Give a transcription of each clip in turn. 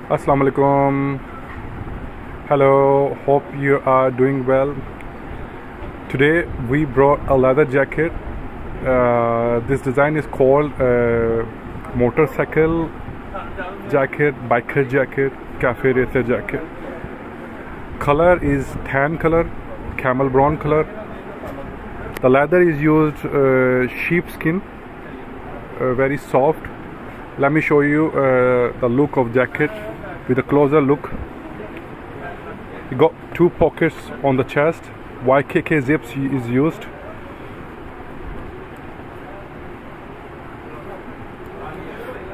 Assalamu alaikum. Hello, hope you are doing well. Today we brought a leather jacket. This design is called motorcycle jacket, biker jacket, cafe racer jacket. Color is tan color, camel brown color. The leather is used sheepskin, very soft. Let me show you the look of jacket with a closer look. You got two pockets on the chest. YKK zips is used.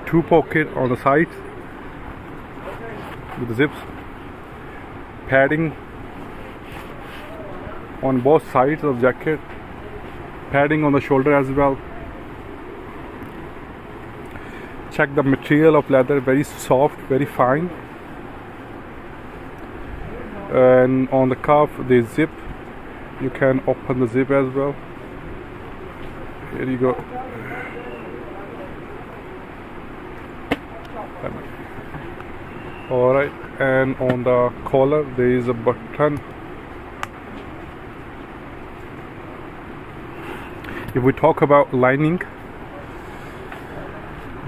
Two pocket on the sides with the zips. Padding on both sides of jacket. Padding on the shoulder as well. Check the material of leather, very soft, very fine. And on the cuff the zip, you can open the zip as well. Here you go. Alright, and on the collar there is a button. If we talk about lining,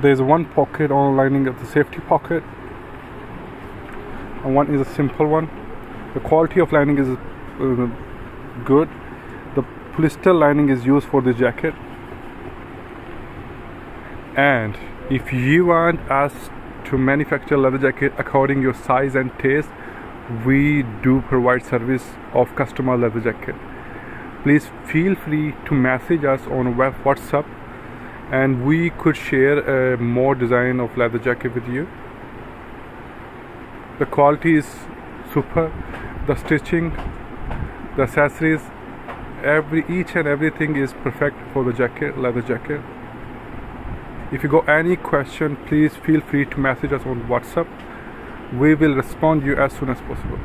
there's one pocket on lining of the safety pocket, and one is a simple one. The quality of lining is good. The polyester lining is used for the jacket, and if you want us to manufacture leather jacket according your size and taste, we do provide service of customer leather jacket. Please feel free to message us on WhatsApp, and we could share more design of leather jacket with you. The quality is super. The stitching, the accessories, each and everything is perfect for the jacket, leather jacket. If you got any question, please feel free to message us on WhatsApp. We will respond you as soon as possible.